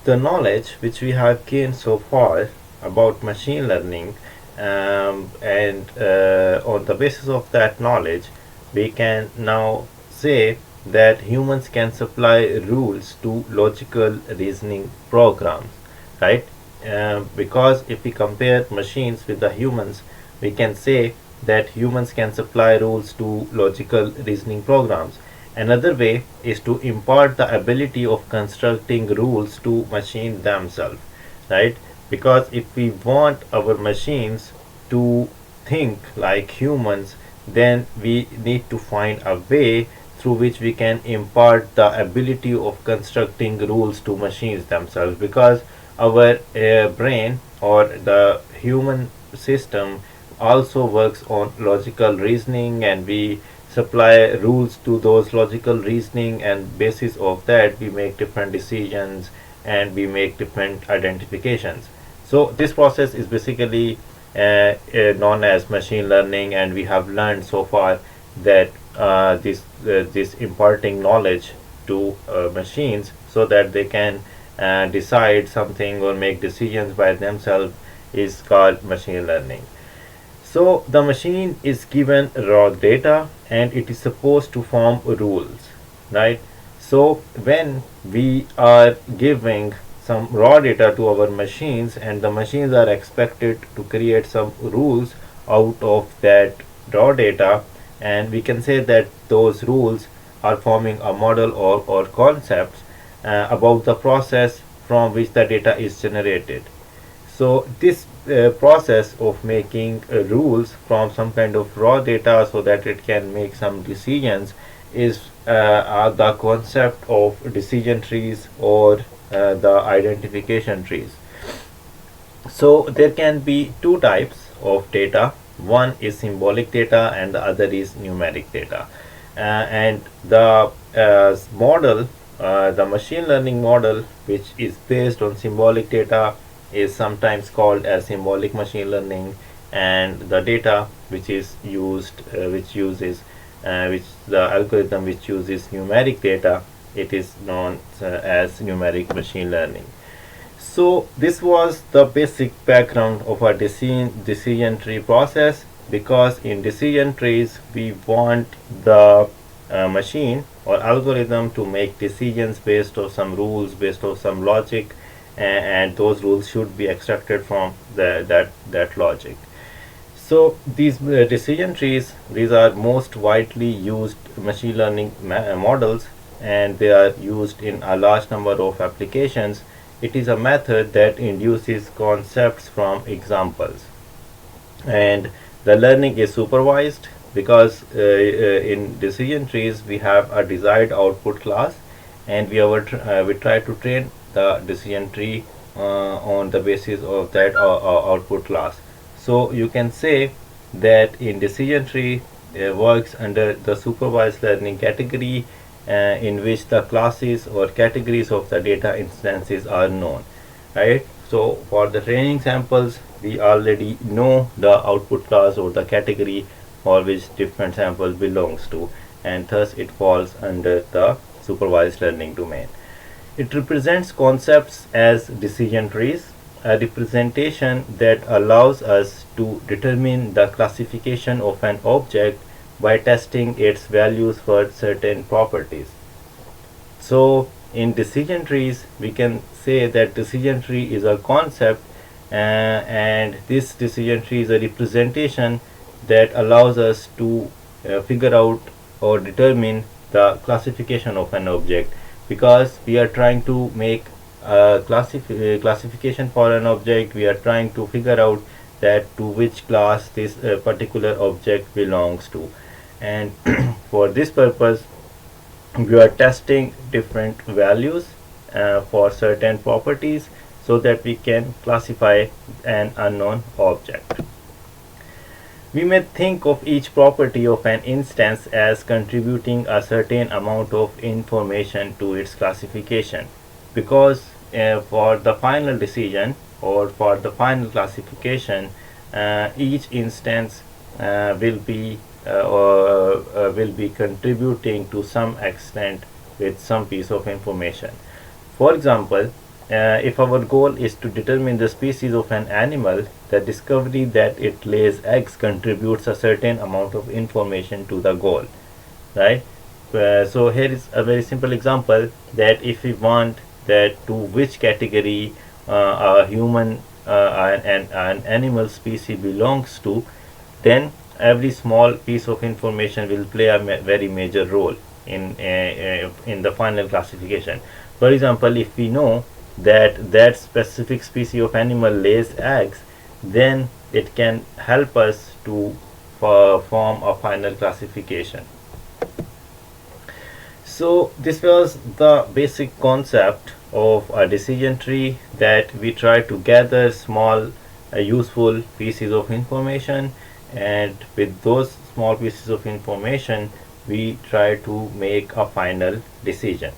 the knowledge which we have gained so far about machine learning, and on the basis of that knowledge, we can now say that humans can supply rules to logical reasoning programs, right? Because if we compare machines with the humans, we can say that humans can supply rules to logical reasoning programs. Another way is to impart the ability of constructing rules to machines themselves, right? Because if we want our machines to think like humans, then we need to find a way through which we can impart the ability of constructing rules to machines themselves, because our brain or the human system also works on logical reasoning, and we supply rules to those logical reasoning, and basis of that we make different decisions and we make different identifications. So this process is basically known as machine learning, and we have learned so far that this imparting knowledge to machines so that they can decide something or make decisions by themselves is called machine learning. So the machine is given raw data and it is supposed to form rules, right? So when we are giving some raw data to our machines, and the machines are expected to create some rules out of that raw data, and we can say that those rules are forming a model or concepts about the process from which the data is generated. So this process of making rules from some kind of raw data so that it can make some decisions is the concept of decision trees or the identification trees. So there can be two types of data. One is symbolic data and the other is numeric data. And the model, the machine learning model, which is based on symbolic data, is sometimes called as symbolic machine learning, and the data which is used, which the algorithm which uses numeric data, it is known as numeric machine learning. So this was the basic background of our decision tree process, because in decision trees we want the machine or algorithm to make decisions based on some rules, based on some logic, and those rules should be extracted from that logic. So these decision trees, these are most widely used machine learning models, and they are used in a large number of applications. It is a method that induces concepts from examples, and the learning is supervised, because in decision trees we have a desired output class, and we try to train the decision tree on the basis of that output class. So you can say that in decision tree works under the supervised learning category, in which the classes or categories of the data instances are known, right? So for the training samples we already know the output class or the category for which different sample belongs to, and thus it falls under the supervised learning domain. It represents concepts as decision trees, a representation that allows us to determine the classification of an object by testing its values for certain properties. So in decision trees we can say that decision tree is a concept, and this decision tree is a representation that allows us to figure out or determine the classification of an object, because we are trying to make a classification for an object. We are trying to figure out that to which class this particular object belongs to, and for this purpose we are testing different values for certain properties so that we can classify an unknown object. We may think of each property of an instance as contributing a certain amount of information to its classification, because for the final decision or for the final classification, each instance will be contributing to some extent with some piece of information. For example, If our goal is to determine the species of an animal, the discovery that it lays eggs contributes a certain amount of information to the goal, right? So here is a very simple example that if we want that to which category a human an animal species belongs to, then every small piece of information will play a very major role in the final classification. For example, if we know that that specific species of animal lays eggs, then it can help us to form a final classification. So this was the basic concept of a decision tree, that we try to gather small useful pieces of information, and with those small pieces of information we try to make a final decision.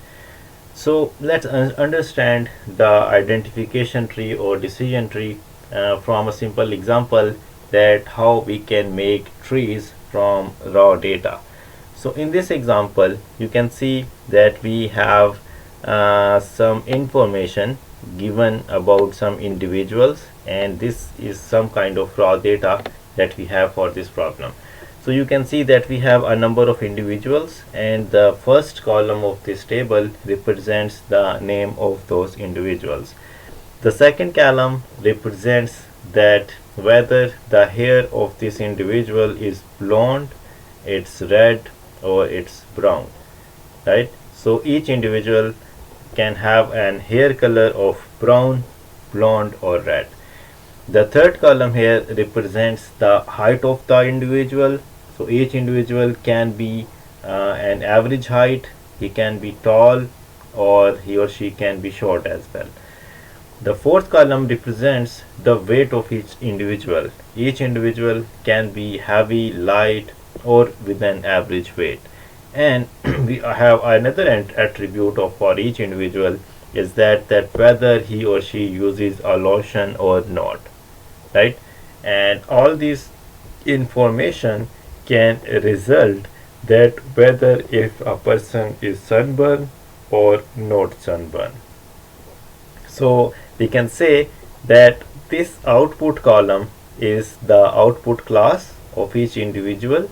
So let's understand the identification tree or decision tree from a simple example, that how we can make trees from raw data. So in this example you can see that we have some information given about some individuals, and this is some kind of raw data that we have for this problem. So you can see that we have a number of individuals, and the first column of this table represents the name of those individuals. The second column represents that whether the hair of this individual is blonde, it's red, or it's brown, right? So each individual can have an hair color of brown, blonde, or red. The third column here represents the height of the individual. So each individual can be an average height, he can be tall, or he or she can be short as well. The fourth column represents the weight of each individual. Each individual can be heavy, light, or with an average weight. And we have another attribute of for each individual is that whether he or she uses a lotion or not, right? And all this information can result that whether if a person is sunburned or not sunburned. So we can say that this output column is the output class of each individual,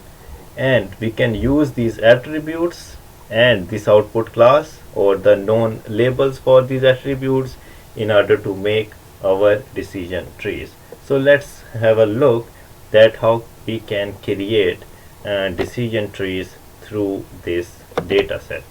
and we can use these attributes and this output class or the known labels for these attributes in order to make our decision trees. So let's have a look that how we can create decision trees through this data set.